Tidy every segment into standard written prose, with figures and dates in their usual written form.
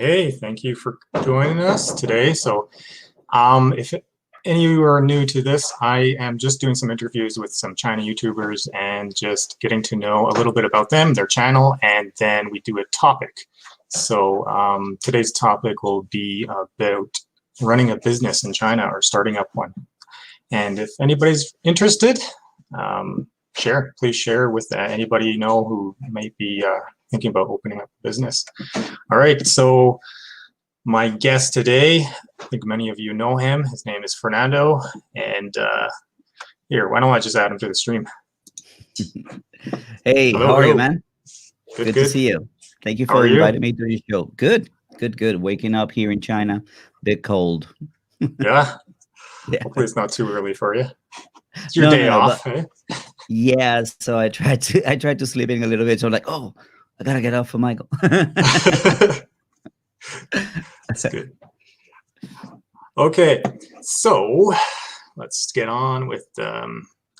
Hey, thank you for joining us today. If any of you are new to this, I am just doing some interviews with some China YouTubers and just getting to know a little bit about them, their channel, and then we do a topic. Today's topic will be about running a business in China or starting up one. And if anybody's interested, please share with anybody you know who might be thinking about opening up a business. All right, so my guest today, I think many of you know him. His name is Fernando, and here, why don't I just add him to the stream? Hey, hello, how are hello. you, man? Good to see you. Thank you for inviting me to your show. Good. Waking up here in China, bit cold. Yeah. Hopefully it's not too early for you. It's your day off, eh? Yeah, so I tried to sleep in a little bit. So I'm like, oh, I gotta get up for Michael. That's good. Okay, so let's get on with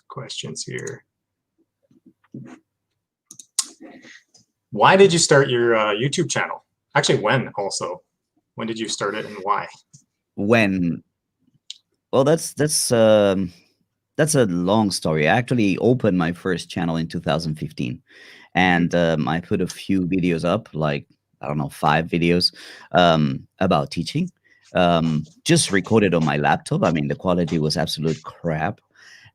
questions here. Why did you start your YouTube channel? Actually, when did you start it and why? When? Well, that's a long story. I actually opened my first channel in 2015, and I put a few videos up, like, I don't know, 5 videos about teaching, just recorded on my laptop. I mean, the quality was absolute crap.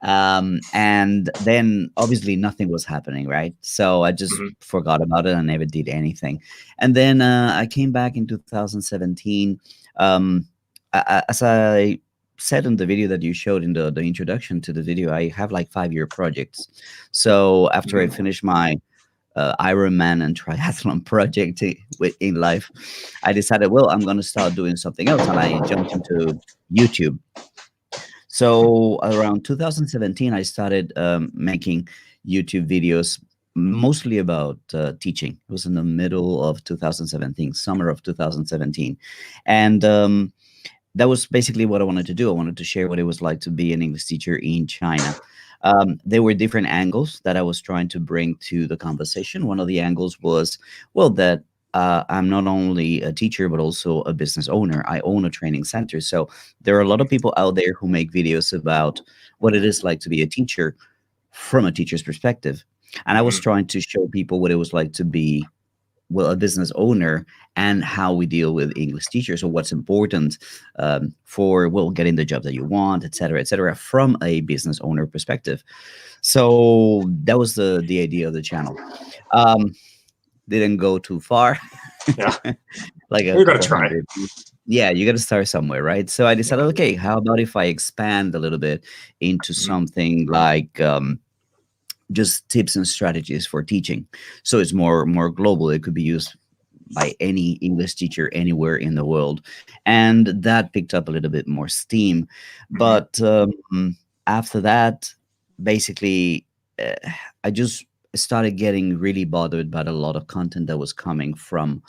And then obviously nothing was happening, right? So I just forgot about it. I never did anything. And then I came back in 2017. As I said in the video that you showed in the introduction to the video, I have like 5-year projects. So after I finished my Ironman and triathlon project in life, I decided, well, I'm going to start doing something else, and I jumped into YouTube. So around 2017, I started making YouTube videos, mostly about teaching. It was in the middle of 2017, summer of 2017, and that was basically what I wanted to do. I wanted to share what it was like to be an English teacher in China. There were different angles that I was trying to bring to the conversation. One of the angles was, well, that I'm not only a teacher, but also a business owner. I own a training center. So there are a lot of people out there who make videos about what it is like to be a teacher from a teacher's perspective. And I was trying to show people what it was like to be, well, a business owner, and how we deal with English teachers, or what's important for, well, getting the job that you want, et cetera, from a business owner perspective. So that was the idea of the channel. Didn't go too far. Yeah. Like you gotta try. Yeah, you gotta start somewhere, right? So I decided, okay, how about if I expand a little bit into something like just tips and strategies for teaching. So it's more global. It could be used by any English teacher anywhere in the world. And that picked up a little bit more steam. But after that, basically, I just started getting really bothered by a lot of content that was coming from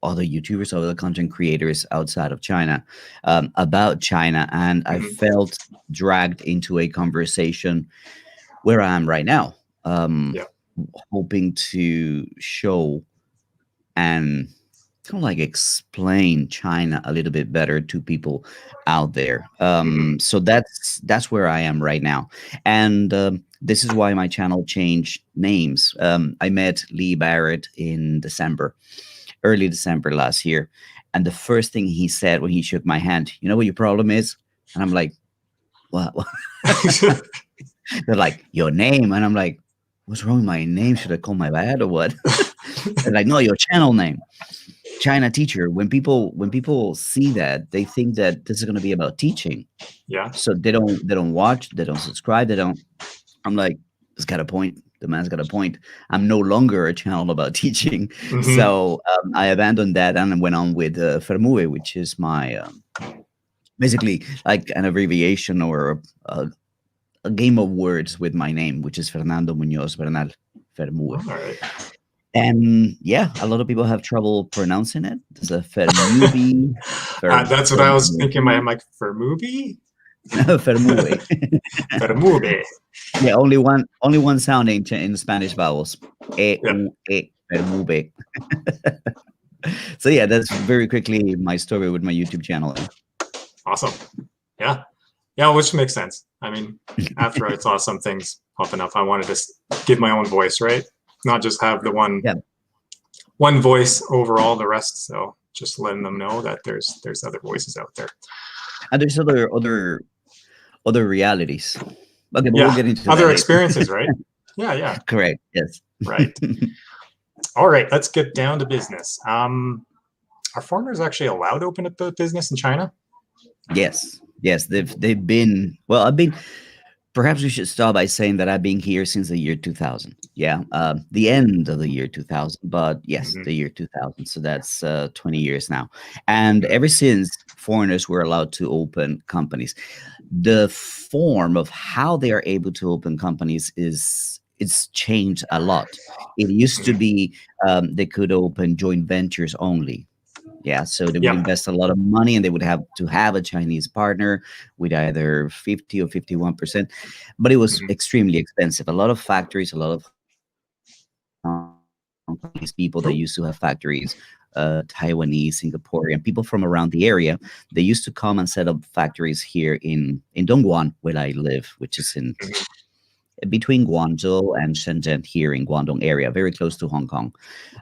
other YouTubers, other content creators outside of China, about China. And I felt dragged into a conversation where I am right now, hoping to show and kind of like explain China a little bit better to people out there. So that's where I am right now. And this is why my channel changed names. I met Lee Barrett in early December last year. And the first thing he said when he shook my hand, you know what your problem is? And I'm like, what? They're like, your name. And I'm like, what's wrong with my name? Should I call my dad or what? They're like, no, your channel name, China Teacher. When people see that, they think that this is going to be about teaching. Yeah. So they don't watch, they don't subscribe, they don't. I'm like, it's got a point. The man's got a point. I'm no longer a channel about teaching. So I abandoned that and went on with FerMuBe, which is my basically like an abbreviation or a game of words with my name, which is Fernando Muñoz Bernal, FerMuBe. All right. And yeah, a lot of people have trouble pronouncing it. There's a FerMuBe. That's what I was thinking. I'm like, FerMuBe? FerMuBe. FerMuBe. Yeah, only one sound in Spanish vowels. E, U, E, FerMuBe. So yeah, that's very quickly my story with my YouTube channel. Awesome. Yeah. Yeah, which makes sense. I mean, after I saw some things popping up, I wanted to give my own voice, right? Not just have the one voice over all the rest. So just letting them know that there's other voices out there. And there's other realities. Okay, but we'll get into other that experiences, right? Yeah. Correct. Yes. Right. All right, let's get down to business. Are foreigners actually allowed to open up a business in China? Yes. They've been, well, I've been, perhaps we should start by saying that I've been here since the year 2000. Yeah. The end of the year 2000, but yes, the year 2000. So that's 20 years now. And ever since, foreigners were allowed to open companies. The form of how they are able to open companies it's changed a lot. It used to be they could open joint ventures only. Yeah, so they would invest a lot of money, and they would have to have a Chinese partner with either 50 or 51%, but it was extremely expensive. A lot of factories, a lot of these people that used to have factories, Taiwanese, Singaporean, people from around the area, they used to come and set up factories here in Dongguan, where I live, which is in between Guangzhou and Shenzhen, here in Guangdong area, very close to Hong Kong.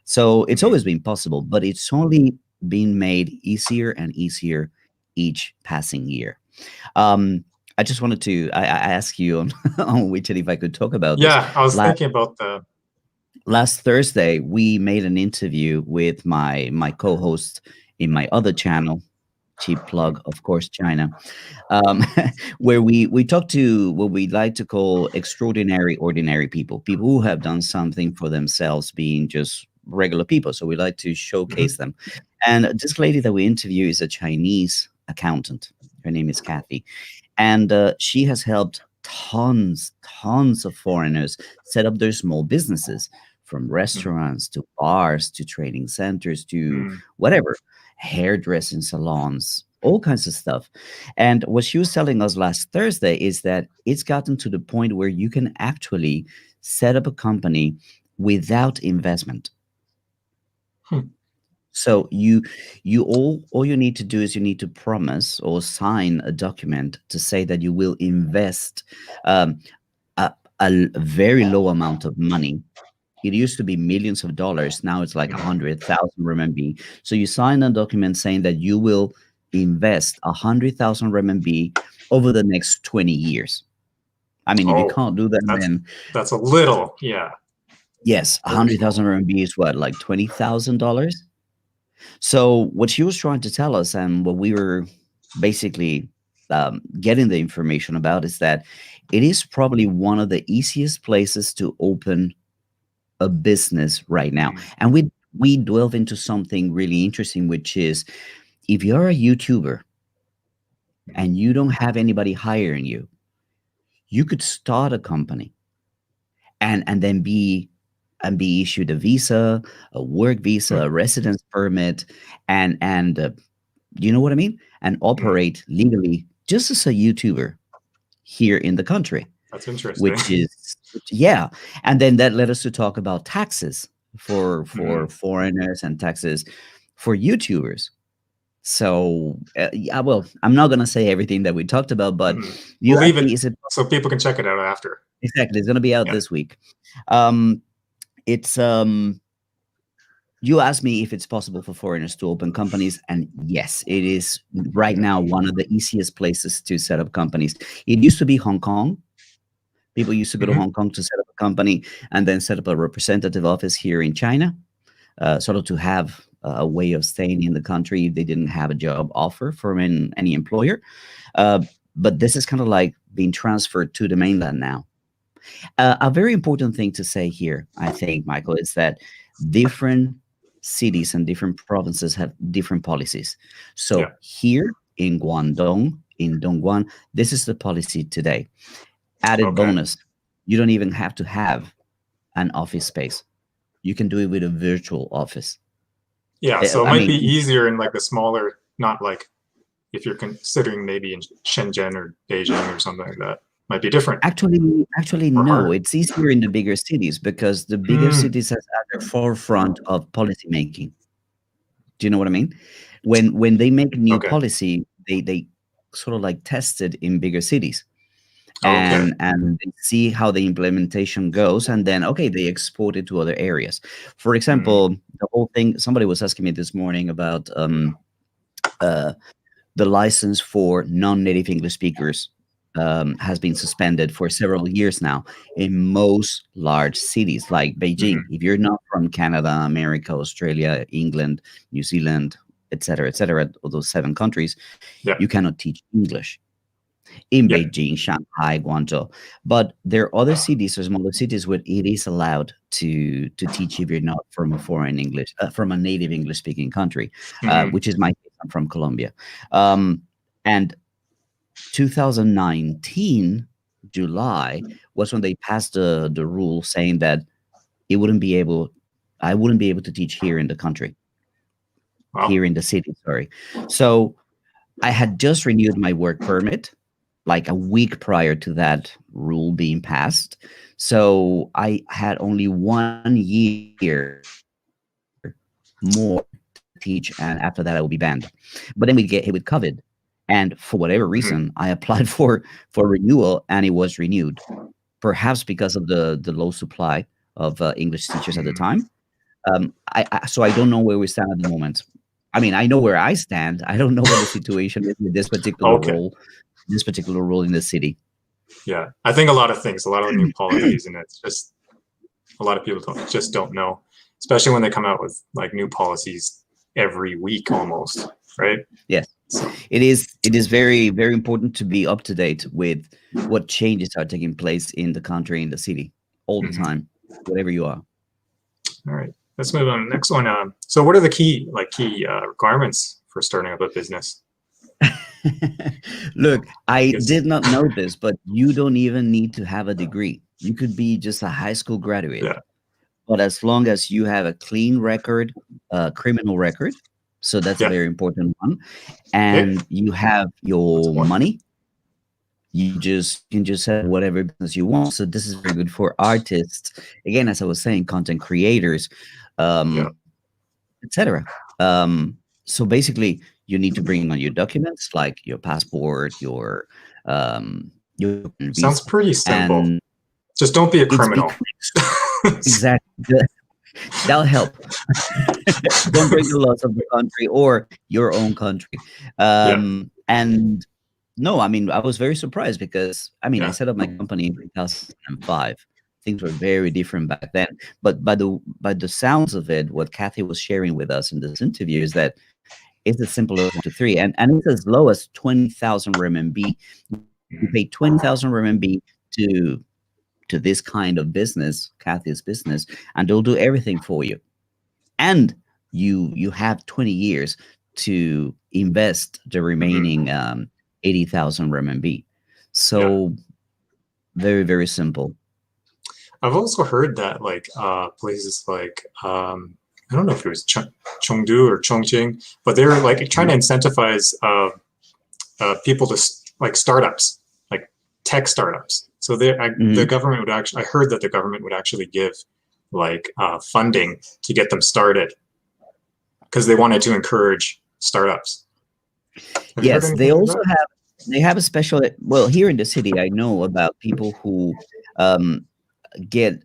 So it's always been possible, but it's only been made easier and easier each passing year. I just wanted to I ask you on, on Widget if I could talk about this. Yeah, I was thinking about the last Thursday. We made an interview with my co-host in my other channel, cheap plug, of course, China, where we talk to what we like to call extraordinary, ordinary people who have done something for themselves, being just regular people. So we like to showcase them. And this lady that we interview is a Chinese accountant. Her name is Kathy. And she has helped tons of foreigners set up their small businesses, from restaurants to bars to training centers to whatever, hairdressing salons, all kinds of stuff. And what she was telling us last Thursday is that it's gotten to the point where you can actually set up a company without investment. So you all you need to do is you need to promise or sign a document to say that you will invest a very low amount of money. It used to be millions of dollars. Now it's like 100,000 RMB. So you sign a document saying that you will invest 100,000 RMB over the next 20 years. I mean, if you can't do that, then that's a little, yeah. Yes, 100,000 RMB is what, like $20,000? So what she was trying to tell us, and what we were basically getting the information about, is that it is probably one of the easiest places to open a business right now. And we delve into something really interesting, which is, if you're a YouTuber and you don't have anybody hiring you, you could start a company and then be issued a visa, a work visa, a residence permit, and you know what I mean? And operate legally just as a YouTuber here in the country. That's interesting. Which is, yeah. And then that led us to talk about taxes for foreigners and taxes for YouTubers. So, yeah, well, I'm not going to say everything that we talked about, but we'll leave it so people can check it out after. Exactly. It's going to be out this week. It's you asked me if it's possible for foreigners to open companies, and yes, it is right now one of the easiest places to set up companies. It used to be Hong Kong. People used to go to Hong Kong to set up a company and then set up a representative office here in China, sort of to have a way of staying in the country if they didn't have a job offer from any employer. But this is kind of like being transferred to the mainland now. A very important thing to say here, I think, Michael, is that different cities and different provinces have different policies. So here in Guangdong, in Dongguan, this is the policy today. Added bonus, you don't even have to have an office space. You can do it with a virtual office. Yeah, so it might be easier in like the smaller, not like if you're considering maybe in Shenzhen or Beijing or something like that. Might be different. Actually, no. It's easier in the bigger cities because the bigger cities are at the forefront of policy making. Do you know what I mean? When they make new Okay. policy, they sort of like test it in bigger cities, Okay. and they see how the implementation goes, and then okay, they export it to other areas. For Mm, example, the whole thing. Somebody was asking me this morning about uh, the license for non-native English speakers has been suspended for several years now in most large cities like Beijing. mhm. If you're not from Canada, America, Australia, England, New Zealand, etc., all those 7 countries, Yeah. you cannot teach English in Yeah. Beijing, Shanghai, Guangzhou. But there are other cities or smaller cities where it is allowed to teach if you're not from a foreign English, from a native English speaking country, Mhm. which is my case. I'm from Colombia. Um, and 2019 July was when they passed the rule saying that it wouldn't be able, I wouldn't be able to teach here in the country, Wow. here in the city. Sorry. So I had just renewed my work permit like a week prior to that rule being passed. So I had only 1 year more to teach, and after that I will be banned. But then we get hit with COVID, and for whatever Mhm. reason, I applied for renewal, and it was renewed. Perhaps because of the low supply of English teachers at the Mhm. time. So I don't know where we stand at the moment. I mean, I know where I stand. I don't know what the situation is with Okay. this particular role in the city. Yeah. I think a lot of things, a lot of the new policies, and it's just a lot of people don't know, especially when they come out with like new policies every week almost, right? Yes, So, it is very, very important to be up to date with what changes are taking place in the country, in the city, all the mhm. time, whatever you are. All right. Let's move on to the next one. So what are the key requirements for starting up a business? Look, I I guess. did not know this, but you don't even need to have a degree. You could be just a high school graduate, Yeah. but as long as you have a clean record, criminal record, so that's a Yeah. very important one, Okay. and you have That's your one. money, you can just have whatever business you want. So this is very good for artists. Again, as I was saying, content creators, Yeah. um, etc. So basically, you need to bring on your documents like your passport, your visa, Sounds pretty simple. and Just don't be a it's criminal. becoming exactly that'll help. Don't break the laws of the country or your own country. Yeah. And no, I mean, I was very surprised because I mean, I Yeah. set up my company in 2005. Things were very different back then. But by the sounds of it, what Kathy was sharing with us in this interview is that it's as simple as 1, 2, 3, and it's as low as 20,000 RMB. You Mhm. pay 20,000 RMB to to this kind of business, Kathy's business, and they'll do everything for you. And you have 20 years to invest the Mhm. remaining 80,000 RMB. Yeah. So very, very simple. I've also heard that places like I don't know if it was Chengdu or Chongqing, but they're like trying to incentivize people to like startups, like tech startups. So the Mhm. government would actually, I heard that the government would actually give like funding to get them started because they wanted to encourage startups. Have you heard Yes, they anything like also that? have a special, well, here in the city, I know about people who um, get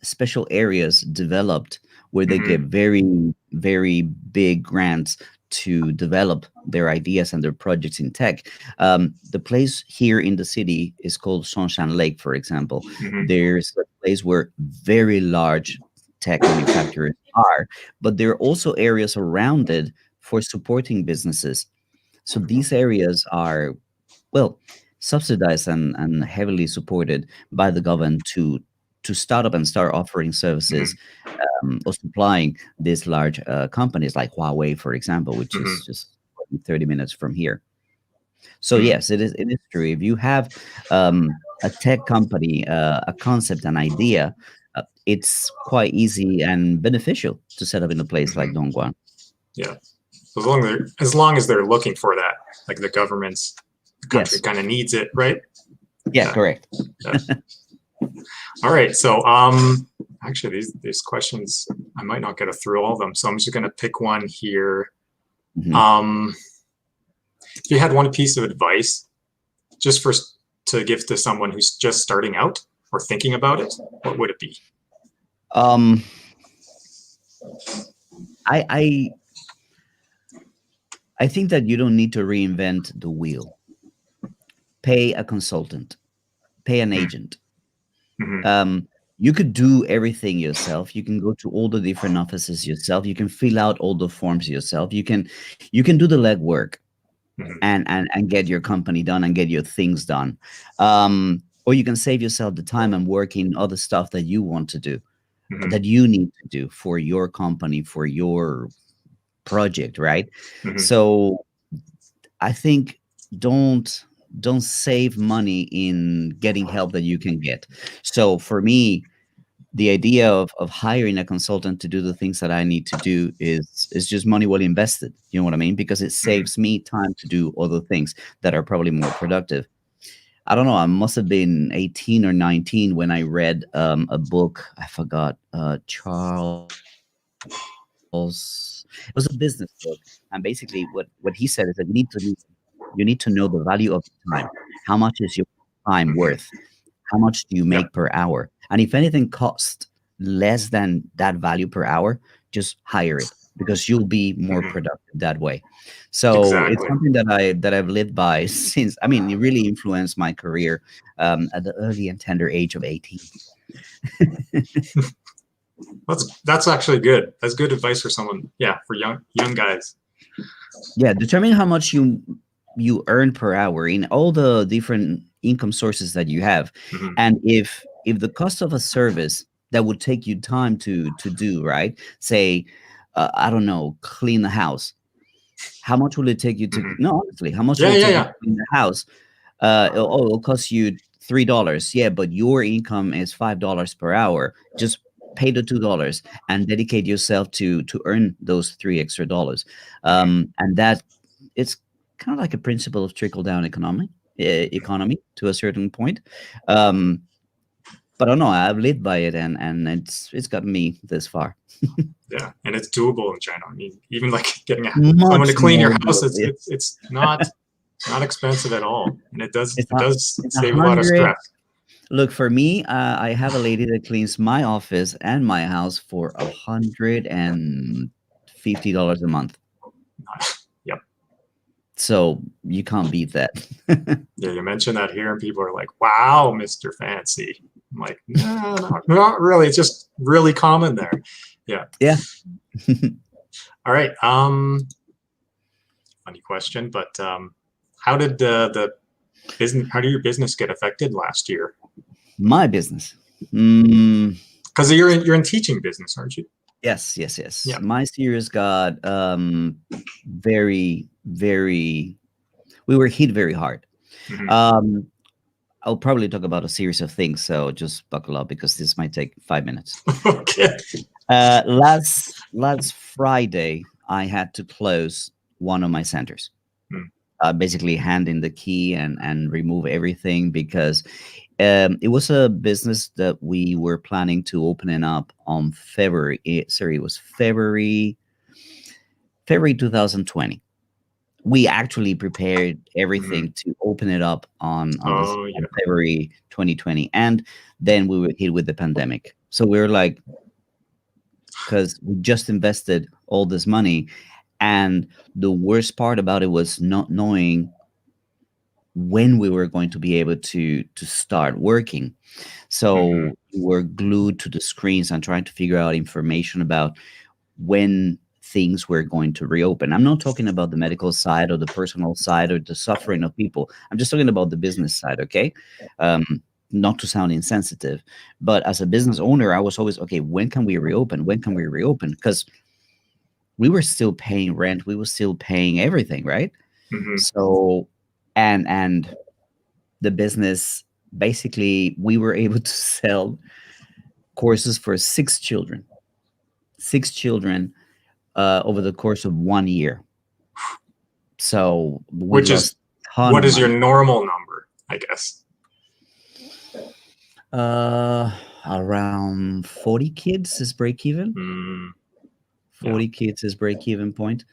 special areas developed where they get Hmm. very, very big grants to develop their ideas and their projects in tech. The place here in the city is called Songshan Lake, for example. Hmm. There's a place where very large tech manufacturers are, but there are also areas around it for supporting businesses. So these areas are, well, subsidized and heavily supported by the government to start up and start offering services Hmm. or supplying these large companies like Huawei, for example, which is Hmm. just 30 minutes from here. So Hmm. yes, it is true. If you have a tech company, a concept, an idea, it's quite easy and beneficial to set up in a place like Hmm. Dongguan. Yeah. As long as they're looking for that, like the country Yes. kind of needs it, right? Yeah. Yeah. Correct. Yeah. All right. So Actually, these questions, I might not get through all of them, so I'm just going to pick one here. Mhm. If you had one piece of advice just to give to someone who's just starting out or thinking about it, what would it be? Um, I I think that you don't need to reinvent the wheel. Pay a consultant, pay an agent. Mm-hmm. You could do everything yourself. You can go to all the different offices yourself. You can fill out all the forms yourself. You can do the legwork Mm-hmm. and get your company done and get your things done. Or you can save yourself the time and work in other stuff that you want to do, Mm-hmm. that you need to do for your company, for your project, right? Mm-hmm. So I think don't save money in getting help that you can get. So for me, the idea of hiring a consultant to do the things that I need to do is just money well invested. You know what I mean? Because it Mm-hmm. saves me time to do other things that are probably more productive. I don't know. I must have been 18 or 19 when I read a book. I forgot. Charles. It was a business book, and basically, what he said is that you need to know the value of time. How much is your time Mm-hmm. worth? How much do you Yeah. make per hour? And if anything costs less than that value per hour, just hire it because you'll be more Mm-hmm. productive that way. So it's Exactly. something that I've lived by since. I mean, it really influenced my career at the early and tender age of 18. That's actually good. That's good advice for someone. Yeah, for young guys. Yeah, determine how much you earn per hour in all the different income sources that you have. Mm-hmm. And if the cost of a service that would take you time to do, right? Say, I don't know, clean the house. How much will it take you to Mm-hmm. no, honestly, how much will Yeah, it yeah, take you yeah. to clean the house? It'll cost you $3. Yeah, but your income is $5 per hour. Just pay the $2 and dedicate yourself to earn those $3 extra. Mm-hmm. And that it's kind of like a principle of trickle down economy to a certain point. Um, but I don't know. I've lived by it, and it's gotten me this far. Yeah, and it's doable in China. I mean, even like getting someone to Much clean your more house, doable. it's not expensive at all, and it It's does it's a save a lot of hundred. stress. Look, for me, I have a lady that cleans my office and my house for $150 a month. Yep. So you can't beat that. Yeah, you mentioned that here, and people are like, "Wow, Mr. Fancy." I'm like, no, not really. It's just really common there. Yeah. Yeah. All right. Funny question, but how did the business? How did your business get affected last year? My business. Mm, Because you're in teaching business, aren't you? yes. Yeah. My series got very, very. We were hit very hard. Mm-hmm. Um, I'll probably talk about a series of things, so just buckle up because this might take 5 minutes. Okay. Last Friday, I had to close one of my centers. Mm. Basically, hand in the key and remove everything because it was a business that we were planning to opening up on February. Sorry, it was February 2020. We actually prepared Mm-hmm. everything to open it up Oh on yeah. February 2020, and then we were hit with the pandemic. So we were like, because we just invested all this money, and the worst part about it was not knowing when we were going to be able to start working. Mm-hmm. So we were glued to the screens and trying to figure out information about when things were going to reopen. I'm not talking about the medical side or the personal side or the suffering of people. I'm just talking about the business side, okay? Not to sound insensitive, but as a business owner, I was always, okay, when can we reopen? When can we reopen? Because we were still paying rent, we were still paying everything, right? Mm-hmm. So, and the business, basically, we were able to sell courses for six children over the course of 1 year. So we Which is lost a ton what of is your money. normal number, I guess. Uh, around 40 kids is break even. Mm, yeah. 40 kids is break even point.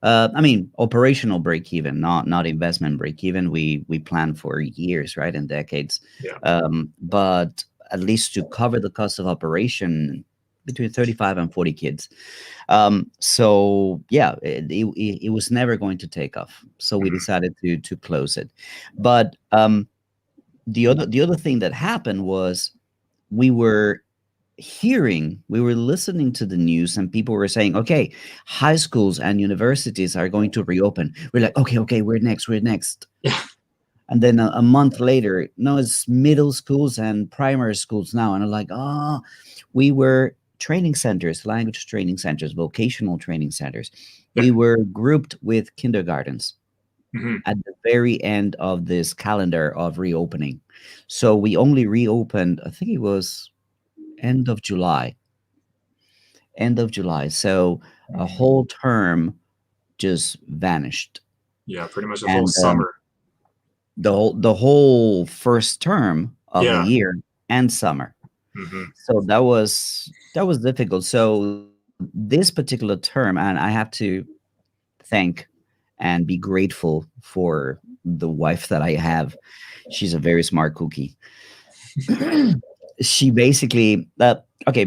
I mean, operational break even, not investment break even. We plan for years, right, and decades. Yeah. But at least to cover the cost of operation, between 35 and 40 kids. So yeah, it was never going to take off. So we Mhm. decided to close it. But the other thing that happened was we were we were listening to the news, and people were saying, okay, high schools and universities are going to reopen. We're like, okay, we're next. Yeah. And then a month later, no, it's middle schools and primary schools now. And I'm like, oh, we were training centers, language training centers, vocational training centers. Yeah. We were grouped with kindergartens Mhm. at the very end of this calendar of reopening. So we only reopened, I think it was end of July. End of July. So a whole term just vanished. Yeah, pretty much the whole And summer. the whole first term of the Yeah. year and summer. Mhm. So that was difficult. So this particular term, and I have to thank and be grateful for the wife that I have. She's a very smart cookie. She basically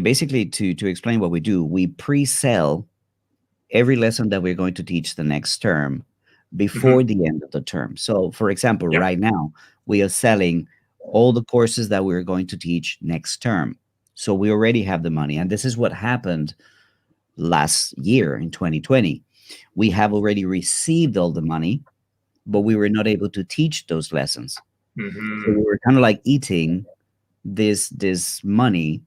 basically to explain what we do, we pre-sell every lesson that we're going to teach the next term Mhm. before the end of the term. So, for example, Yeah. right now, we are selling all the courses that we're going to teach next term. So, we already have the money. And this is what happened last year in 2020. We have already received all the money, but we were not able to teach those lessons. So, Mhm. we were kind of like eating this money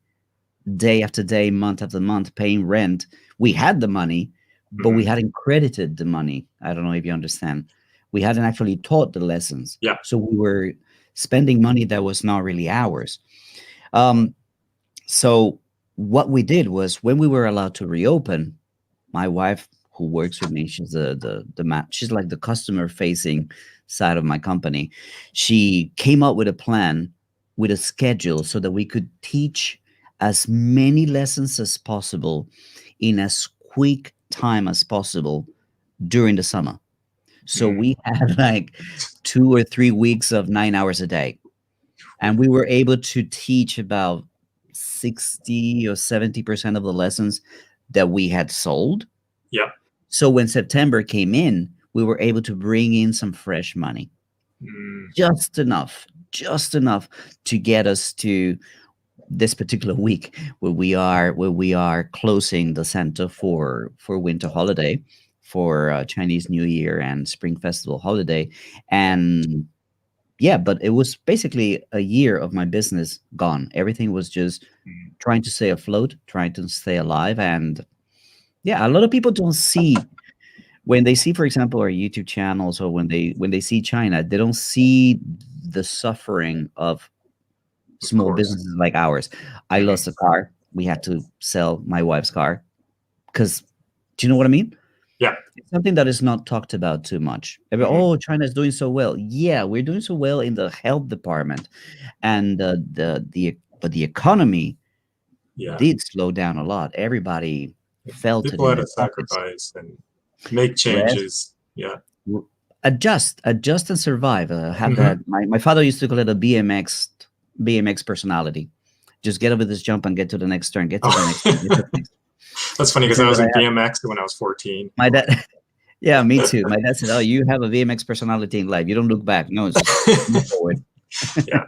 day after day, month after month, paying rent. We had the money, but we Mhm. hadn't credited the money. I don't know if you understand. We hadn't actually taught the lessons. Yeah. So we were spending money that was not really ours. Um, so what we did was when we were allowed to reopen, my wife, who works with me, she's she's like the customer facing side of my company. She came up with a plan, with a schedule, so that we could teach as many lessons as possible in as quick time as possible during the summer. So Mm. we had like 2 or 3 weeks of 9 hours a day, and we were able to teach about 60 or 70% of the lessons that we had sold. Yeah. So when September came in, we were able to bring in some fresh money, Mm. just enough to get us to this particular week where we are closing the center for winter holiday, for Chinese New Year and Spring Festival holiday. And yeah, but it was basically a year of my business gone. Everything was just Mm. trying to stay afloat, trying to stay alive. And yeah, a lot of people don't see, when they see, for example, our YouTube channels, or when they see China, they don't see the suffering of Of small course. businesses like ours. I Mhm. lost a car. We had to sell my wife's car because, do you know what I mean? Yeah. It's something that is not talked about too much. Mhm. Oh, China is doing so well. Yeah, we're doing so well in the health department, and but the economy Yeah. did slow down a lot. Everybody felt it People in had their to pockets. sacrifice and make Rest, changes. Yeah. adjust and survive. Have Mhm. that. My father used to call it a BMX personality. Just get over this jump and get to the next turn. Get to the next turn. Get to the next. That's funny He because I said was that I in have BMX when I was 14. my dad. Yeah, me too. My dad said, "Oh, you have a VMX personality in life. You don't look back. No, it's just move forward." Yeah.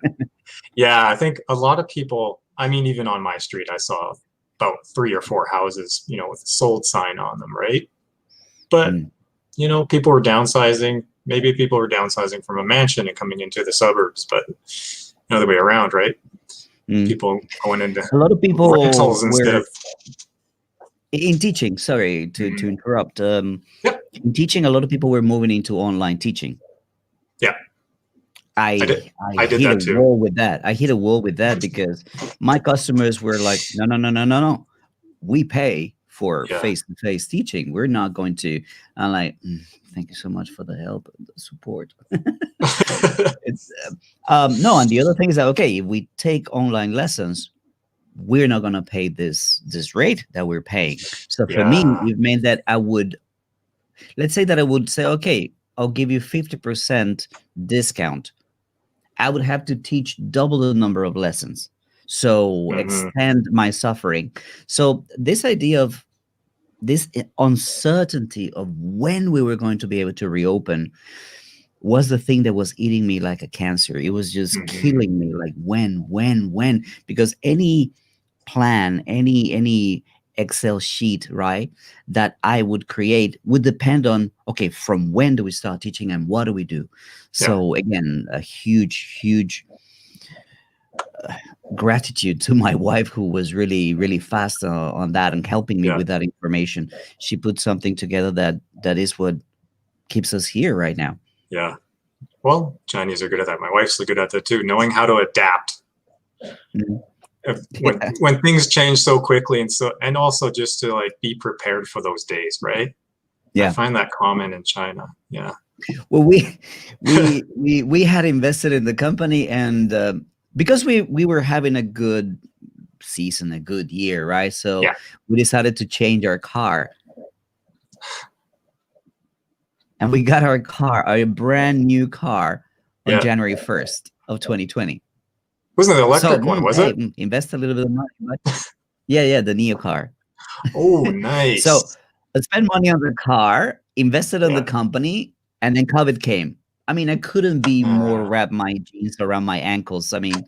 Yeah. I think a lot of people, I mean, even on my street, I saw about 3 or 4 houses, with a sold sign on them, right? But, Mm, people were downsizing. Maybe people were downsizing from a mansion and coming into the suburbs, but the other way around, right? mm. People going into A lot of people rentals instead were of. in teaching. Sorry to Mhm. interrupt. Yep. In teaching, a lot of people were moving into online teaching. Yeah. I did. I I did hit a that too. wall with that. I hit a wall with that because my customers were like, no, no, no, no, no, no. We pay for Yeah. face-to-face teaching. We're not going to. I'm like, thank you so much for the help and the support. It's no, and the other thing is that, okay, if we take online lessons, we're not going to pay this rate that we're paying. So for me, Yeah. it meant that let's say that I would say, okay, I'll give you 50% discount. I would have to teach double the number of lessons. So extend my suffering. So this idea of this uncertainty of when we were going to be able to reopen was the thing that was eating me like a cancer. It was just killing me, like when, because any plan, any Excel sheet, right, that I would create would depend on, okay, from when do we start teaching and what do we do? So again, a huge gratitude to my wife, who was really fast on that and helping me with that information. She put something together that is what keeps us here right now. Yeah. Well, Chinese are good at that. My wife's good at that too, knowing how to adapt. When things change so quickly, and also just to like be prepared for those days, right? I find that common in China. Yeah. Well, we had invested in the company, and because we were having a good season, a good year, right? So we decided to change our car. And we got our car, a brand new car, on January 1st of 2020. Wasn't it the electric one, was it? Invest a little bit of money. Yeah, the Neo car. Oh, nice. So I spent money on the car, invested in the company, and then COVID came. I mean, I couldn't be more wrap my jeans around my ankles. I mean,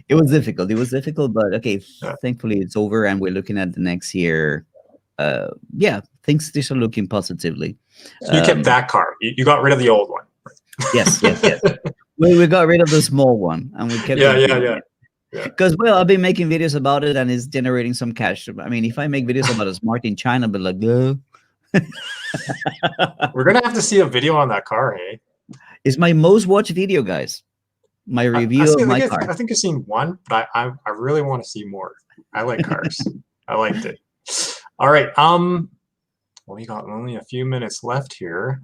it was difficult. It was difficult, but okay, thankfully it's over, and we're looking at the next year. Things are looking positively. So you kept that car. You got rid of the old one. Yes. We got rid of the small one, and we kept because I've been making videos about it, and it's generating some cash. I mean, if I make videos about a smart in China, but like, we're gonna have to see a video on that car, hey? It's my most watched video, guys. My review of my car. I think I've seen one, but I really want to see more. I like cars. I liked it. All right. Well, we got only a few minutes left here.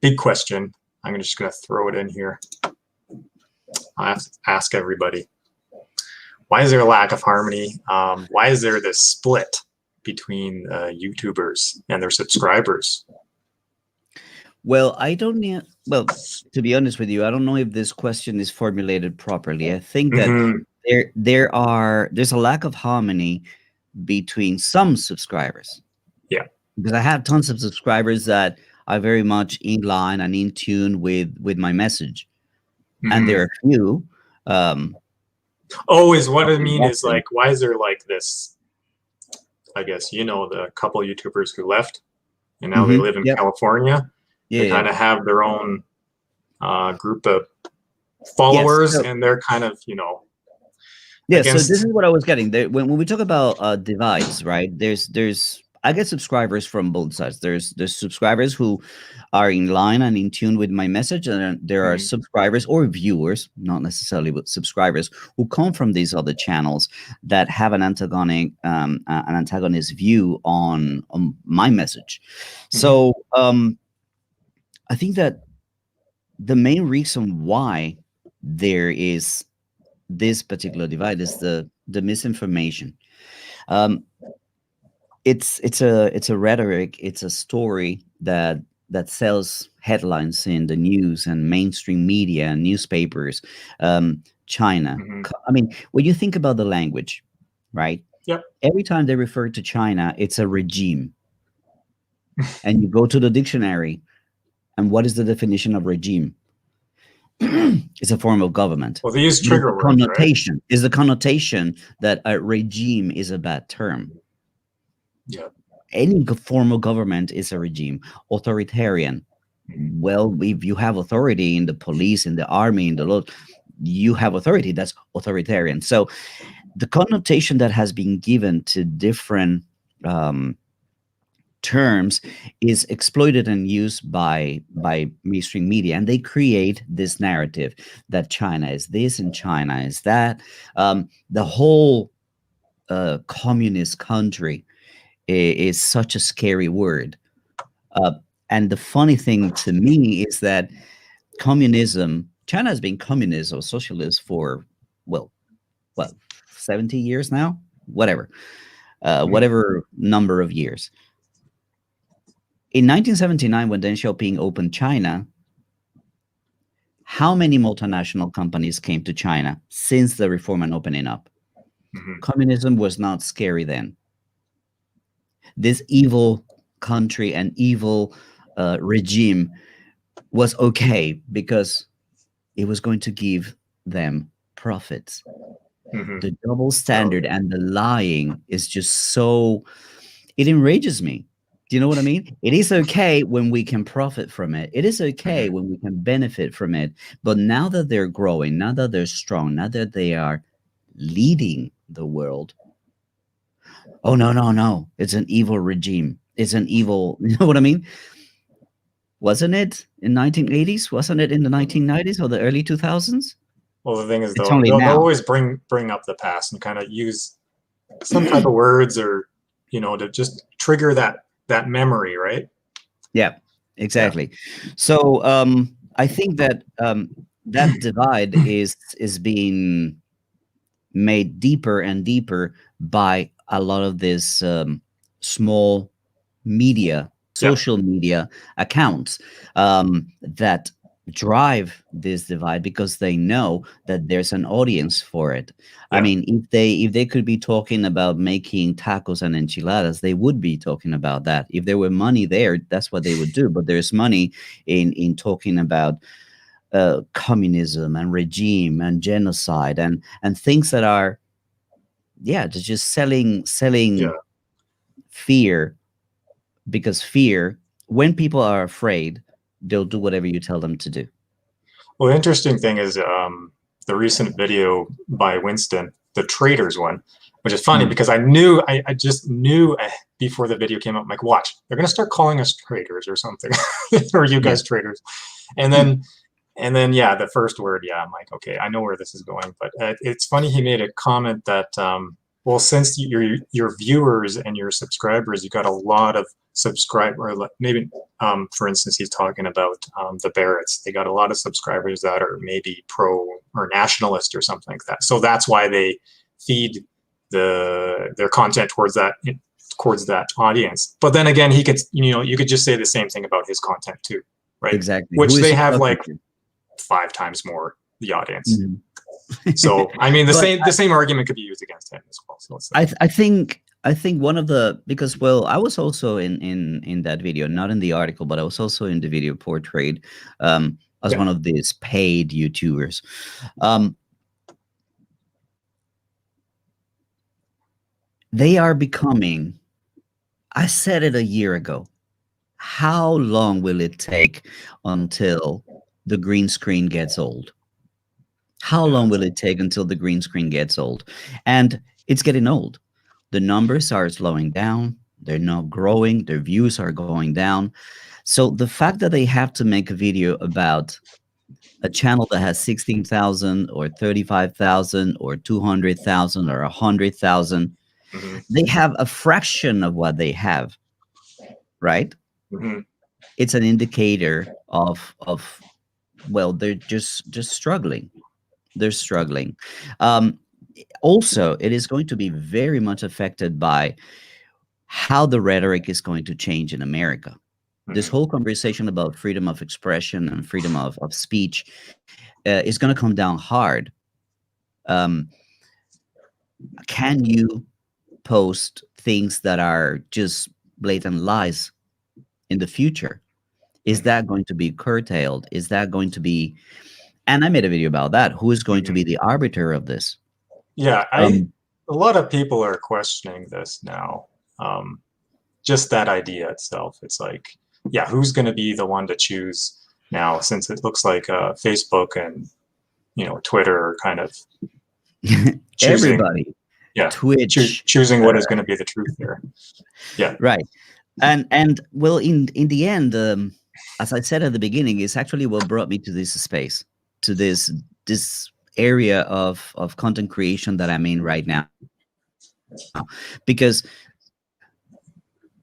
Big question. I'm just gonna throw it in here. I have to ask everybody. Why is there a lack of harmony? Why is there this split between YouTubers and their subscribers? Well, I don't know. Well, to be honest with you, I don't know if this question is formulated properly. I think that there's a lack of harmony between some subscribers. Yeah. Because I have tons of subscribers that are very much in line and in tune with my message. And there are a few. Is what I mean is like, why is there like this? I guess, the couple YouTubers who left and now they live in California. They kind of have their own group of followers, and they're kind of, so this is what I was getting. When we talk about divides, right? I get subscribers from both sides. There's subscribers who are in line and in tune with my message, and there are subscribers or viewers, not necessarily, but subscribers who come from these other channels that have an antagonist view on my message. So I think that the main reason why there is this particular divide is the misinformation. It's a rhetoric. It's a story that sells headlines in the news and mainstream media and newspapers. China. I mean, when you think about the language, right? Yep. Every time they refer to China, it's a regime. And you go to the dictionary, and what is the definition of regime? It's a form of government. Well, they use trigger words, connotation, right? Is the connotation that a regime is a bad term. Yeah. Any form of government is a regime. Authoritarian. Well, if you have authority in the police, in the army, in the law, you have authority. That's authoritarian. So the connotation that has been given to different terms is exploited and used by mainstream media, and they create this narrative that China is this and China is that. The whole communist country is such a scary word, and the funny thing to me is that communism China has been communist or socialist for, well, what, 70 years now? Whatever. Whatever number of years. In 1979, when Deng Xiaoping opened China, how many multinational companies came to China since the reform and opening up? Communism was not scary then. This evil country and evil regime was okay because it was going to give them profits. The double standard and the lying is just so, it enrages me. Do you know what I mean? It is okay when we can profit from it. It is okay when we can benefit from it. But now that they're growing, now that they're strong, now that they are leading the world, oh, no, no, no. It's an evil regime. It's an evil, you know what I mean? Wasn't it in 1980s? Wasn't it in the 1990s or the early 2000s? Well, the thing is, It's though, only they'll now. always bring up the past and kind of use some type of words or, you know, to just trigger that memory, right? Yeah, exactly. So I think that that divide is being made deeper and deeper by a lot of this small media, social media accounts that drive this divide because they know that there's an audience for it. I mean, if they could be talking about making tacos and enchiladas, they would be talking about that. If there were money there, that's what they would do. But there's money in talking about communism and regime and genocide and things that are, just selling fear, because fear, when people are afraid, they'll do whatever you tell them to do. Well, the interesting thing is the recent video by Winston, the traders one, which is funny because I just knew before the video came up, I'm like, watch, they're going to start calling us traders or something, or you guys traders. And then, the first word, I'm like, okay, I know where this is going. But it's funny, he made a comment that, well, since your viewers and your subscribers, you got a lot of subscribers, maybe, for instance, he's talking about the Barretts. They got a lot of subscribers that are maybe pro or nationalist or something like that. So that's why they feed their content towards that audience. But then again, he could, you could just say the same thing about his content too, right? Exactly. Which they have like 5 times more the audience. So I mean, the same argument could be used against him as well. So I think one of the, because, well, I was also in that video, not in the article, but I was also in the video portrayed as one of these paid YouTubers. They are becoming, I said it a year ago, how long will it take until the green screen gets old? How long will it take until the green screen gets old? And it's getting old. The numbers are slowing down. They're not growing. Their views are going down. So the fact that they have to make a video about a channel that has 16,000 or 35,000 or 200,000 or 100,000, they have a fraction of what they have, right? It's an indicator of well, they're just struggling. They're struggling. Also, it is going to be very much affected by how the rhetoric is going to change in America. This whole conversation about freedom of expression and freedom of speech is going to come down hard. Can you post things that are just blatant lies in the future? Is that going to be curtailed? Is that going to be, and I made a video about that, who is going to be the arbiter of this? Yeah, a lot of people are questioning this now. Just that idea itself. It's like, who's going to be the one to choose now, since it looks like Facebook and Twitter are kind of choosing, everybody, Twitch, choosing what is going to be the truth there. Right. And well, in the end, as I said at the beginning, it's actually what brought me to this space, to this area of content creation that I'm in right now, because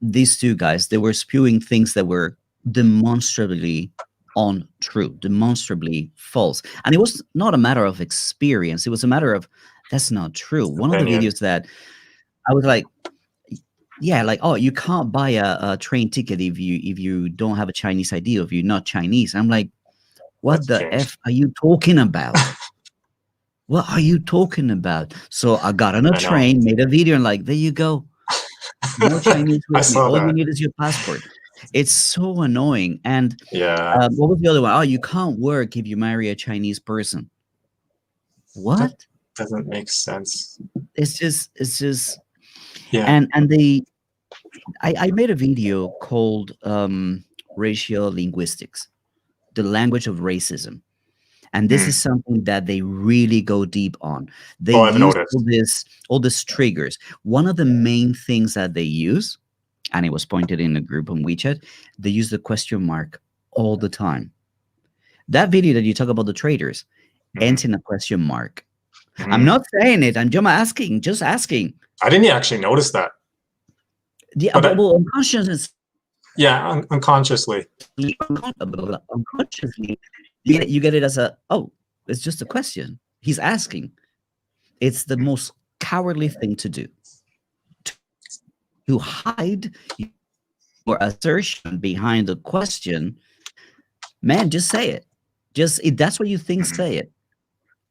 these two guys, they were spewing things that were demonstrably untrue, demonstrably false. And it was not a matter of experience. It was a matter of, that's not true. One of the Opinion. videos that I was like, yeah, like, oh, you can't buy a train ticket if you don't have a Chinese ID, or if you're not Chinese. I'm like, what That's the changed. F are you talking about? What are you talking about? So I got on a I know. train, made a video, and like, there you go. No Chinese I with me. saw All you that. need is your passport. It's so annoying. And Yeah, what was the other one? Oh, you can't work if you marry a Chinese person. that What? doesn't make sense. It's just, Yeah. and I made a video called Racial Linguistics, the language of racism. And this Hmm. is something that they really go deep on. They Oh, I've use noticed. all these triggers. One of the main things that they use, and it was pointed in a group on WeChat, they use the question mark all the time. That video that you talk about the traders Mhm, ends in a question mark. I'm mhm. not saying it. I'm just asking. I didn't actually notice that, Yeah, but but well, unconsciously, yeah, unconsciously, unconsciously. you get it as a, oh, it's just a question. He's asking. It's the most cowardly thing to do. To hide your assertion behind a question, man, just say it. Just if that's what you think, Mhm. say it.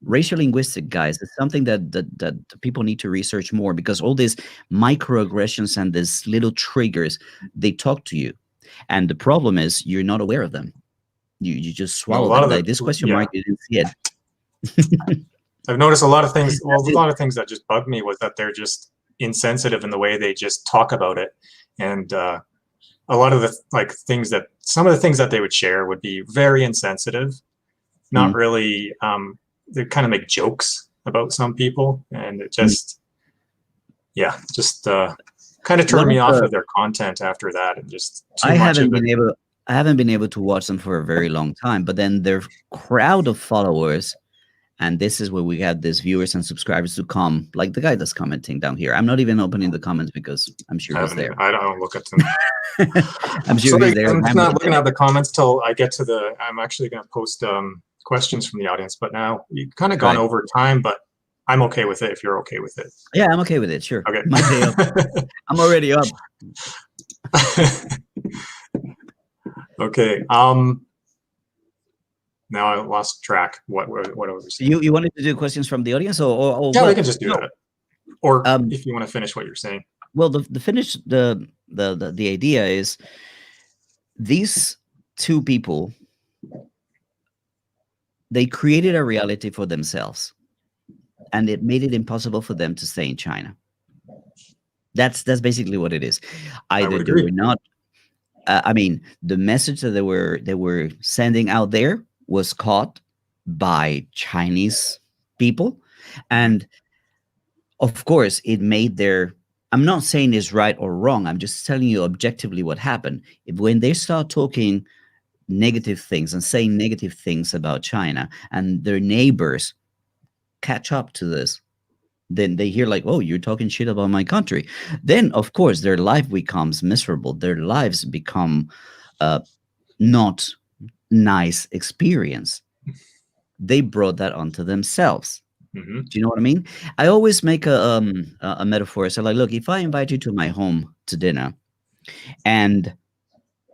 Racial linguistic, guys, is something that people need to research more, because all these microaggressions and these little triggers, they talk to you, and the problem is you're not aware of them. You just You know, a swallow lot them. of Like this question yeah, mark, you didn't see it. I've noticed a lot of things. Well, That's a it. lot of things that just bugged me was that they're just insensitive in the way they just talk about it, and a lot of the things that some of the things that they would share would be very insensitive, not Mm, really. They kind of make jokes about some people, and it mm. just yeah, just kind of One turned me of off the of their content after that, and just too I much haven't of it. been able I haven't been able to watch them for a very long time, but then their crowd of followers, and this is where we have these viewers and subscribers to come, like the guy that's commenting down here. I'm not even opening the comments because I'm sure I he's haven't even. there. I don't look at them. I'm sure Sorry, he's there I'm not rambling looking there. at the comments till I get to the. I'm actually going to post questions from the audience, but now you've kind of gone Right. over time, but I'm okay with it if you're okay with it. Yeah, I'm okay with it. Sure. Okay. My day up. I'm already up. Okay. Now I lost track. What was we saying? You wanted to do questions from the audience, or Yeah, we well, can just do no. that. Or Um, if you want to finish what you're saying. well, the finish the idea is these two people, they created a reality for themselves, and it made it impossible for them to stay in China. That's basically what it is. I Either would they were agree. not. I mean, the message that they were sending out there was caught by Chinese people, Mhm. and of course, it made their. I'm not saying it's right or wrong. I'm just telling you objectively what happened. When they start talking negative things and saying negative things about China, and their neighbors catch up to this, then they hear like, oh, you're talking shit about my country. Then of course their life becomes miserable. Their lives become not nice experience. They brought that onto themselves. Mhm. Do you know what I mean? I always make a metaphor. So like, look, if I invite you to my home to dinner, and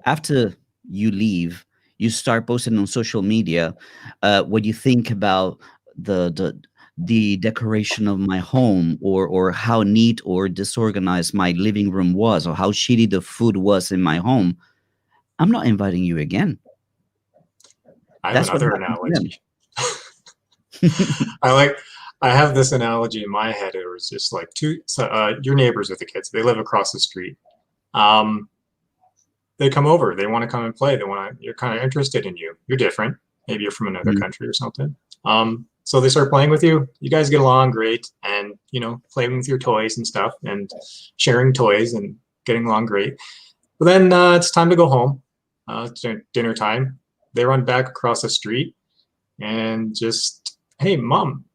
after you leave, you start posting on social media what you think about the decoration of my home, or how neat or disorganized my living room was, or how shitty the food was in my home. I'm not inviting you again. I have That's what another happened to them. analogy. I like. I have this analogy in my head. It was just like your neighbors with the kids. They live across the street. Um, they come over. They want to come and play. They want to. You're kind of interested in you. You're different. Maybe you're from another Mhm. country or something. So they start playing with you. You guys get along great, and playing with your toys and stuff, and sharing toys and getting along great. But then it's time to go home. It's dinner time. They run back across the street and just, hey, mom.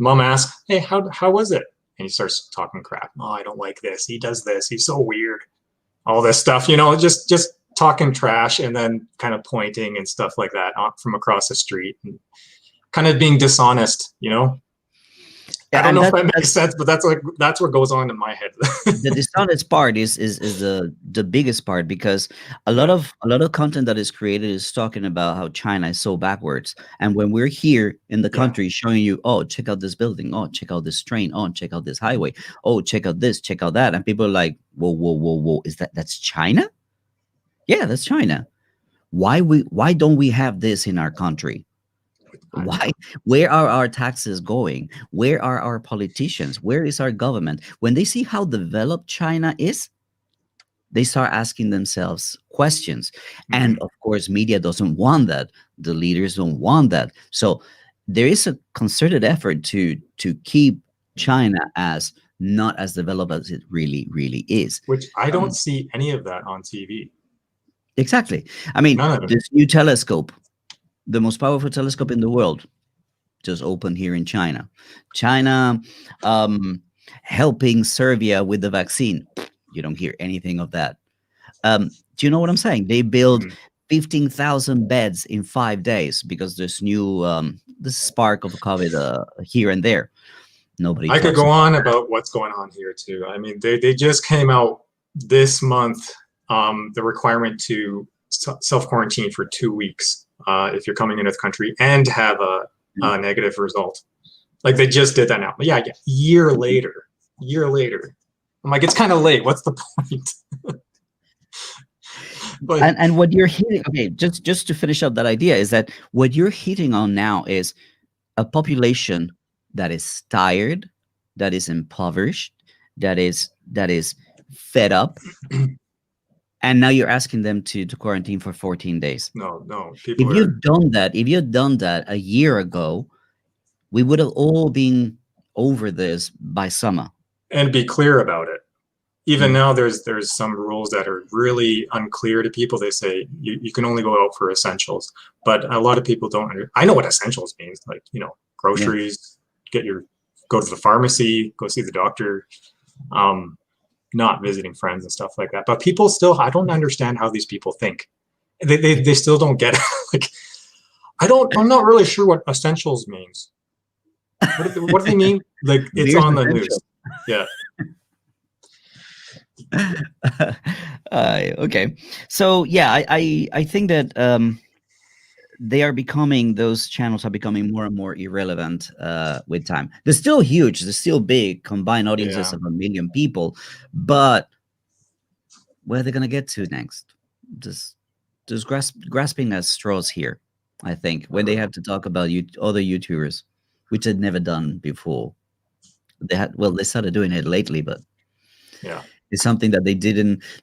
Mom asks, hey, how was it? And he starts talking crap. Oh, I don't like this. He does this. He's so weird. All this stuff, just talking trash and then kind of pointing and stuff like that from across the street, and kind of being dishonest, you know. I don't know if that makes sense, but that's what goes on in my head. The dishonest part is the biggest part, because a lot of content that is created is talking about how China is so backwards, and when we're here in the country showing you, oh, check out this building, oh, check out this train, oh, check out this highway, oh, check out this, check out that, and people are like, whoa, whoa, whoa, whoa, that's China? Yeah, that's China. Why don't we have this in our country? Why? Where are our taxes going? Where are our politicians? Where is our government? When they see how developed China is, they start asking themselves questions. And of course, media doesn't want that. The leaders don't want that. So there is a concerted effort to keep China as not as developed as it really, really is. Which I don't see any of that on TV. Exactly. I mean, this new telescope, the most powerful telescope in the world, just opened here in China. China helping Serbia with the vaccine. You don't hear anything of that. Do you know what I'm saying? They build 15,000 beds in 5 days because there's new this spark of COVID here and there. Nobody. I could go on about what's going on here too. I mean, they just came out this month, the requirement to self-quarantine for 2 weeks if you're coming into the country and have a negative result. Like they just did that now. But yeah, year later. I'm like, it's kind of late. What's the point? But, and what you're hitting, okay, just to finish up that idea, is that what you're hitting on now is a population that is tired, that is impoverished, that is fed up. And now you're asking them to quarantine for 14 days. No. If you'd done that a year ago, we would have all been over this by summer. And be clear about it. Even now, there's some rules that are really unclear to people. They say you can only go out for essentials, but a lot of people don't. I know what essentials means, like, you know, groceries, go to the pharmacy, go see the doctor. Not visiting friends and stuff like that. But people still, I don't understand how these people think. They still don't get it. Like, I'm not really sure what essentials means. What do they mean? Like, it's on the news. Yeah. Okay. So yeah, I think that those channels are becoming more and more irrelevant with time. They're still huge, they're still big, combined audiences of 1 million people, but where are they gonna get to next? Just grasping at straws here, I think, when they have to talk about other YouTubers, which they'd never done before. They started doing it lately, but yeah, it's something that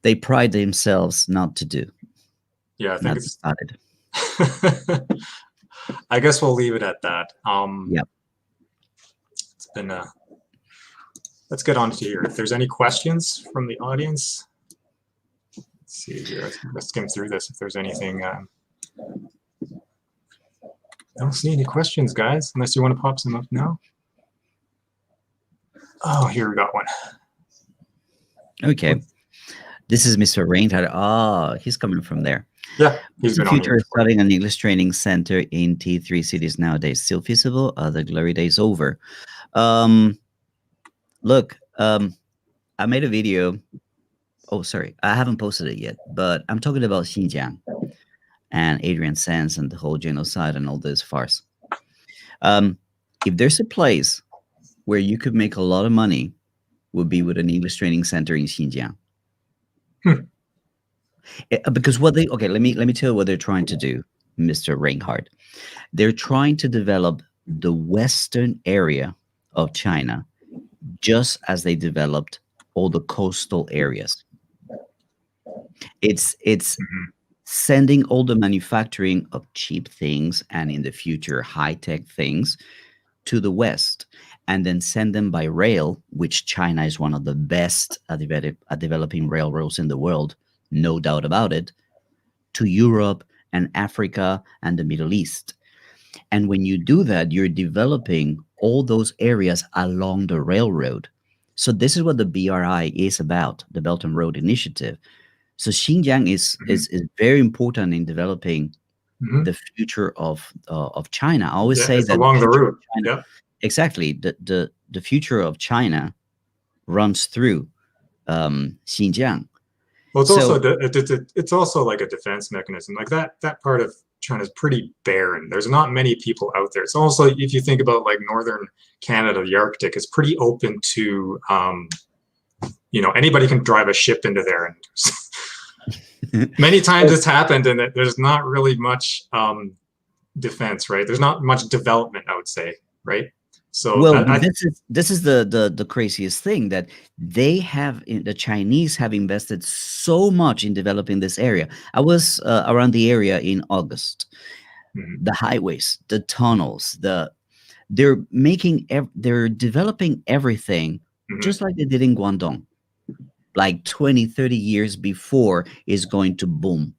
they pride themselves not to do. Yeah, I think it's started. I guess we'll leave it at that. Yep. It's been let's get on to here. If there's any questions from the audience, let's see here. Let's skim through this. If there's anything, I don't see any questions, guys, unless you want to pop some up now. Oh, here we got one. Okay, this is Mr. Rainheart. Oh, he's coming from there. Yeah, he's been on future starting an English training center in T3 cities nowadays. Still feasible? Are the glory days over? Look, I made a video. Oh, sorry, I haven't posted it yet, but I'm talking about Xinjiang and Adrian Sands and the whole genocide and all this farce. If there's a place where you could make a lot of money, would be with an English training center in Xinjiang. Because let me tell you what they're trying to do, Mr. Reinhardt. They're trying to develop the western area of China just as they developed all the coastal areas. It's sending all the manufacturing of cheap things and in the future high-tech things to the west, and then send them by rail, which China is one of the best at developing railroads in the world, no doubt about it, to Europe and Africa and the Middle East. And when you do that, you're developing all those areas along the railroad. So this is what the BRI is about, the Belt and Road Initiative. So Xinjiang is very important in developing Hmm. the future of China. I always Yeah, say it's that the along the future of route. China, Yeah. exactly, the future of China runs through Xinjiang. Well, it's also So it's also like a defense mechanism. Like that part of China is pretty barren. There's not many people out there. It's also, if you think about like northern Canada, the Arctic is pretty open to anybody can drive a ship into there, and many times so it's happened, and there's not really much defense, right? There's not much development, I would say, right? So well, that I this is the craziest thing, that the Chinese have invested so much in developing this area. I was around the area in August. Mhm, The highways, the tunnels, they're developing everything mhm, just like they did in Guangdong, like 20, 30 years before is going to boom.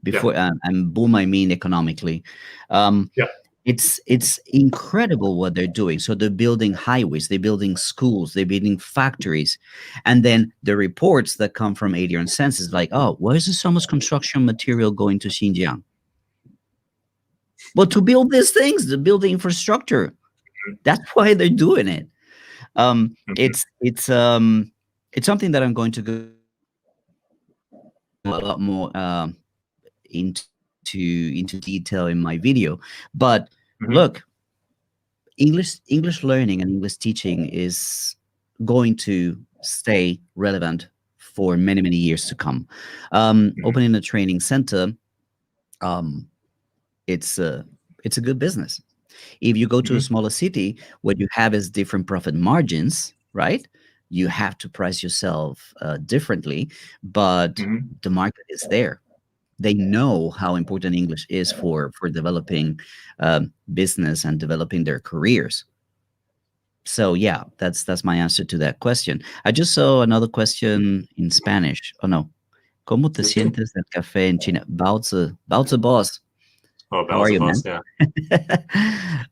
yeah, Before, and boom, I mean economically. Um, yeah, it's incredible what they're doing. So they're building highways, they're building schools, they're building factories, and then the reports that come from Adrian Sense is like, oh, why is there so much construction material going to Xinjiang? Well, to build these things, to build the infrastructure. That's why they're doing it. Um, mhm, it's it's um, it's something that I'm going to go a lot more into into detail in my video. But mhm, look, English learning and English teaching is going to stay relevant for many, many years to come. mhm, Opening a training center, um, it's a it's a good business. If you go to a mhm, smaller city, what you have is different profit margins, right? You have to price yourself differently, but mhm. the market is there. They know how important English is for developing business and developing their careers. So yeah, that's my answer to that question. I just saw another question in Spanish. Oh no, ¿Cómo te Let's see. sientes del café en China? Baozi, Baozi boss. Oh, How are you, Beelzebub, man? yeah.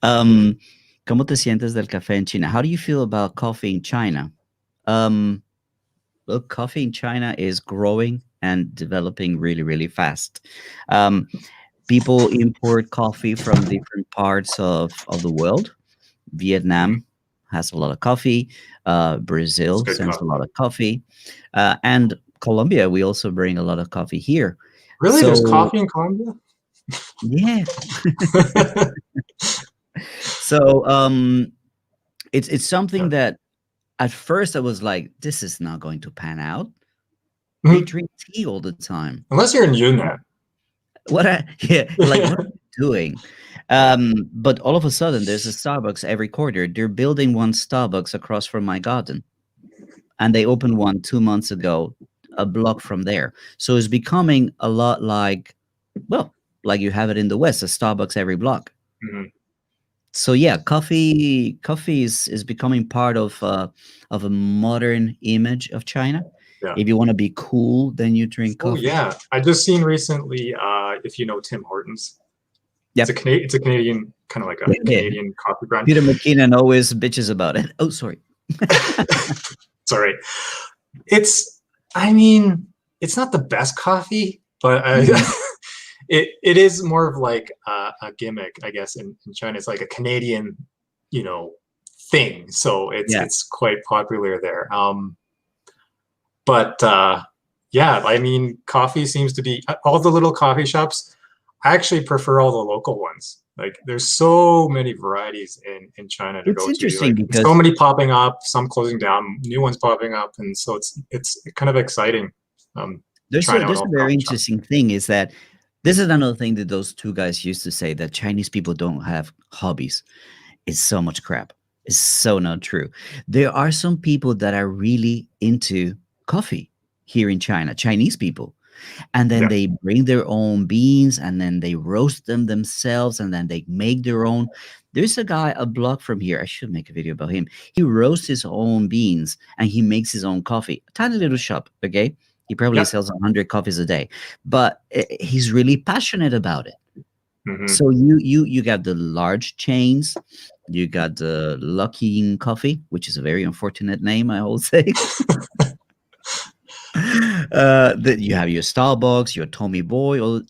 um, ¿Cómo te sientes del café en China? How do you feel about coffee in China? Um, Look, coffee in China is growing and developing really, really fast. Um, People import coffee from different parts of the world. Mhm. Vietnam has a lot of coffee. It's Brazil good sends a coffee. lot of coffee. And Colombia, we also bring a lot of coffee here. Really? There's So, coffee in Colombia? yeah. So, it's something Yeah. that at first I was like, this is not going to pan out. They Mhm. drink tea all the time. Unless you're in Yunnan. Yeah, like what are you doing? But all of a sudden there's a Starbucks every quarter. They're building one Starbucks across from my garden. And they opened one 2 months ago, a block from there. So it's becoming a lot like, well, like you have it in the West, a Starbucks every block. Mhm. So yeah, coffee is becoming part of a modern image of China. Yeah. If you want to be cool, then you drink Oh coffee. yeah. I just seen recently, if you know Tim Hortons. Yep. It's a Canadian, kind of like a Yeah. Canadian coffee brand. Peter McKinnon always bitches about it. Oh, sorry. Sorry. It's, I mean, it's not the best coffee, but Mhm. it is more of like a gimmick, I guess. In China, it's like a Canadian, you know, thing. So Yeah. it's quite popular there. But yeah, I mean, coffee seems to be all the little coffee shops. I actually prefer all the local ones. Like, there's so many varieties in China to It's go to. interesting Like, so because many popping up, some closing down, new ones popping up, and so it's kind of exciting. Trying out there's all a the very coffee shops. interesting thing is that this is another thing that those two guys used to say, that Chinese people don't have hobbies. It's so much crap. It's so not true. There are some people that are really into coffee here in China, Chinese people. And then Yeah, they bring their own beans and then they roast them themselves and then they make their own. There's a guy a block from here. I should make a video about him. He roasts his own beans and he makes his own coffee. A tiny little shop, okay? He probably yeah. sells 100 coffees a day, but he's really passionate about it. Hmm. So you got the large chains, you got the Luckin Coffee, which is a very unfortunate name, I will say. You have your Starbucks, your Tommy Boy,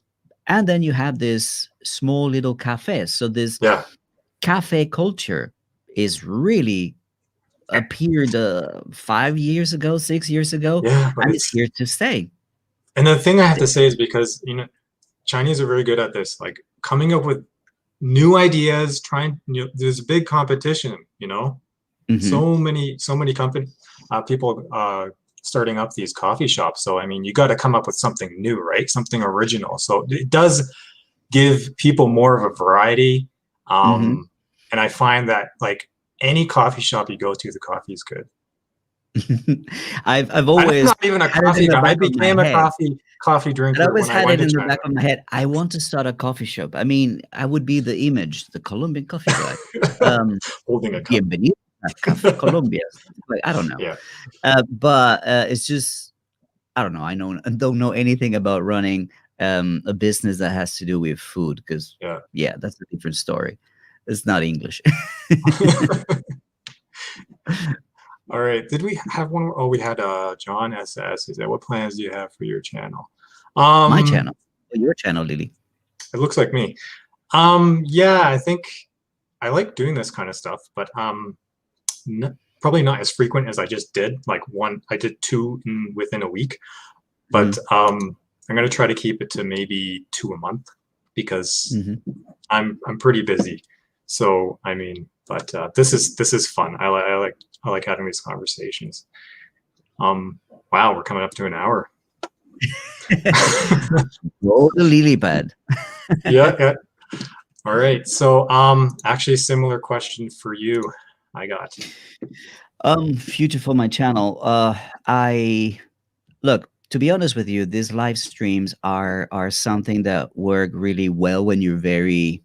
and then you have this small little cafes. So this Yeah, cafe culture is really appeared 5 years ago, 6 years ago, yeah, but and it's it's here to stay. and the thing I have to say is because Chinese are very good at this, like coming up with new ideas, trying, there's a big competition, Hmm. so many company people starting up these coffee shops. So I mean, you got to come up with something new, right? Something original. So it does give people more of a variety. Hmm. And I find that like any coffee shop you go to, the coffee is good. I've I'm always not even a had it in coffee the guy. I back of my became a head. coffee But I drinker always when I had went it to in the China. back of my head. I want to start a coffee shop. I mean, I would be the image, the Colombian coffee guy. Um, Holding a cup. Bienvenido a Café Colombia. Like, I don't know. Yeah. But it's just, I don't know. I don't know anything about running a business that has to do with food because, Yeah. yeah, that's a different story. It's not English. All right. Did we have one? Oh, we had John SS. He said, "What plans do you have for your channel?" My Um, channel, your channel, Lily. it looks like me. Yeah, I think I like doing this kind of stuff, but probably not as frequent as I just did. Like I did two within a week, but Hmm. I'm gonna try to keep it to maybe 2 a month because Hmm. I'm pretty busy. So I mean, but this is fun. I like having these conversations. Wow, we're coming up to an hour. Roll the lily pad. Yeah, yeah. All right. So actually similar question for you. I got. Future for my channel. I look, to be honest with you, these live streams are something that work really well when you're very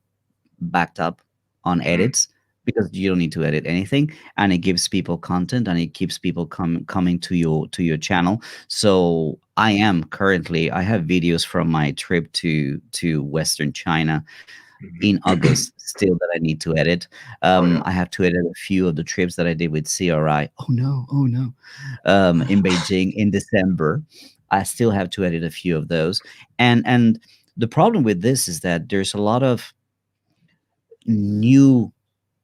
backed up on Mhm. edits because you don't need to edit anything, and it gives people content and it keeps people coming to your channel. So I have videos from my trip to Western China in Mhm. August still that I need to edit. Oh yeah. I have to edit a few of the trips that I did with CRI. Oh no, in Beijing in December. I still have to edit a few of those, and the problem with this is that there's a lot of new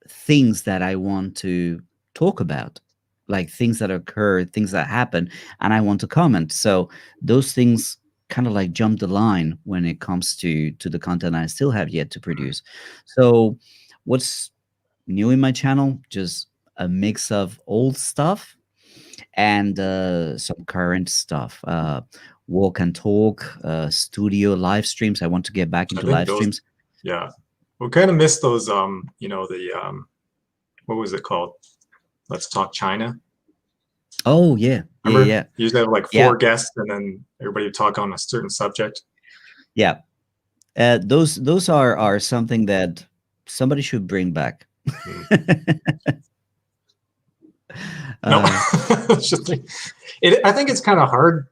things that I want to talk about, like things that occur, things that happen, and I want to comment. So those things kind of like jump the line when it comes to the content I still have yet to produce. So what's new in my channel? Just a mix of old stuff and some current stuff. Walk and talk, studio live streams. I want to get back I into think live those. streams. Yeah, we kind of missed those. The what was it called? Let's Talk China. Oh yeah, yeah, Remember? yeah, You usually have like yeah, four guests, and then everybody would talk on a certain subject. yeah. Those are something that somebody should bring back. Mm. No, uh, it's just I think it's kind of hard.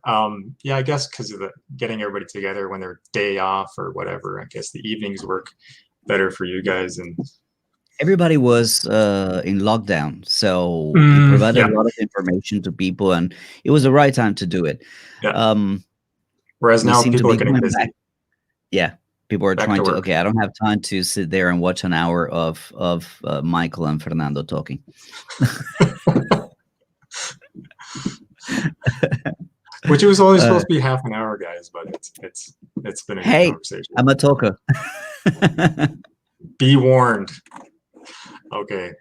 Yeah, I guess because of the getting everybody together when they're day off or whatever. I guess the evenings work better for you guys. And Everybody was in lockdown, so it provided a yeah, lot of information to people, and it was the right time to do it. yeah. Um, Whereas we now seem to people are be getting going back. busy, Yeah, people are back trying to to. work. Okay, I don't have time to sit there and watch an hour of Michael and Fernando talking. Which was only uh, supposed to be half an hour, guys, but it's been a good hey, conversation. I'm a talker. Be warned. Okay.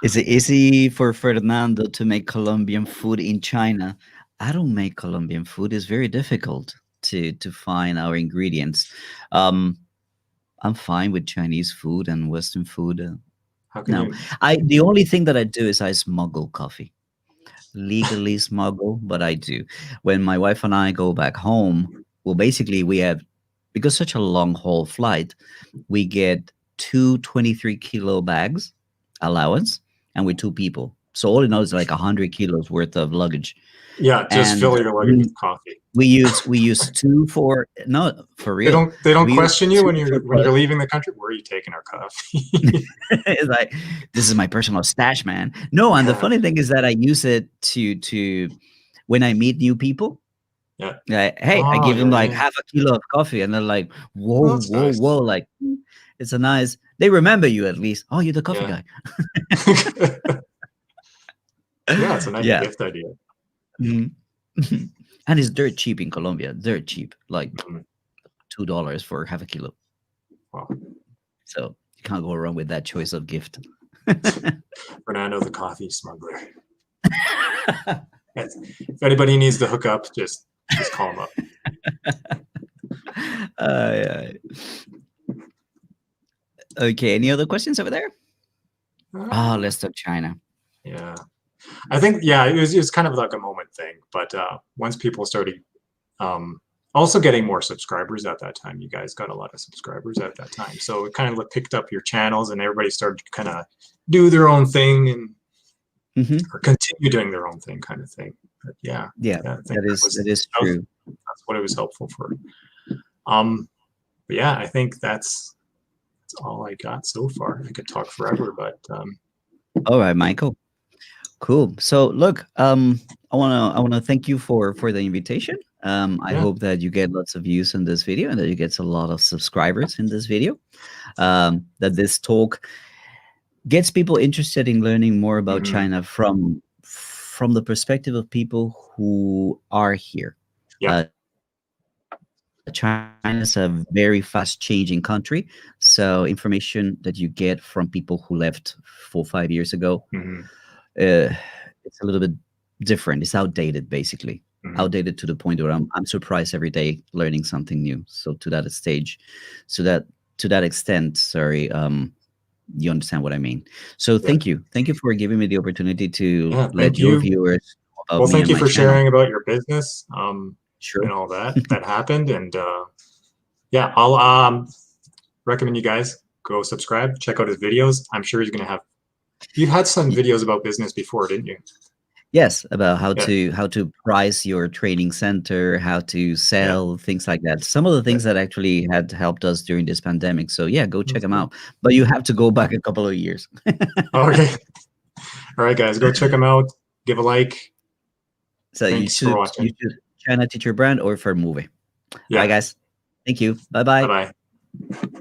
Is it easy for Fernando to make Colombian food in China? I don't make Colombian food. It's very difficult to find our ingredients. Um, I'm fine with Chinese food and Western food. How can No, you? I the only thing that I do is I smuggle coffee. Legally smuggle, but I do. When my wife and I go back home, well, basically we have because such a long haul flight, we get two 23-kilo bags allowance, and we're two people. So all in all, it's like 100 kilos worth of luggage, Yeah, just and fill your luggage with coffee. we use two for no for They real. don't We use question you two for when you're leaving the country. Where are you taking our coffee? it's like this is my personal stash, man. No, and the Yeah. funny thing is that I use it to when I meet new people, Yeah. like, hey, I Oh, give them yeah, like yeah. half a kilo of coffee, and they're like, Oh, whoa, that's whoa, nice. whoa, like it's a nice. They remember you at least. Oh, you're the coffee Yeah. guy. Yeah, it's a nice Yeah. gift idea. Mhm. And it's dirt cheap in Colombia. Dirt cheap, like Mhm. $2 for half a kilo. Wow. So you can't go wrong with that choice of gift. Fernando, the coffee smuggler. Yes. If anybody needs to hook up, just call him up. Yeah. Okay. Any other questions over there? Uh, Let's talk China. yeah. I think, yeah, it was kind of like a moment thing. But once people started also getting more subscribers at that time, you guys got a lot of subscribers at that time. So it kind of picked up your channels and everybody started to kind of do their own thing and or continue doing their own thing kind of thing. But yeah, Yeah, I think that is true. that's what it was helpful for. But yeah, I think that's all I got so far. I could talk forever, but All right, Michael. Cool. So look, I wanna thank you for the invitation. I yeah, hope that you get lots of views in this video and that you get a lot of subscribers in this video. That this talk gets people interested in learning more about China from the perspective of people who are here. yeah, China is a very fast changing country, so information that you get from people who left 4 or 5 years ago, it's a little bit different. It's outdated, basically. Outdated to the point where I'm surprised every day learning something new. So to that stage, to that extent, sorry, you understand what I mean. So yeah, thank you for giving me the opportunity to yeah. let Thank your you. viewers know about Well, me thank and you my for channel. sharing about your business Sure. and all that happened. And yeah, I'll recommend you guys go subscribe, check out his videos. I'm sure he's gonna have. You had some videos about business before, didn't you? Yes, about how Yeah, to price your training center, how to yeah. sell, things like that. Some of the Yeah. things that actually had helped us during this pandemic. So yeah, go check That's them good. out. But you have to go back a couple of years. Okay. All right, guys, go check them out. Give a like. So Thanks for watching. YouTube China Teacher Brand or FerMuBe. All right, Yeah. guys. Thank you. Bye bye. Bye bye.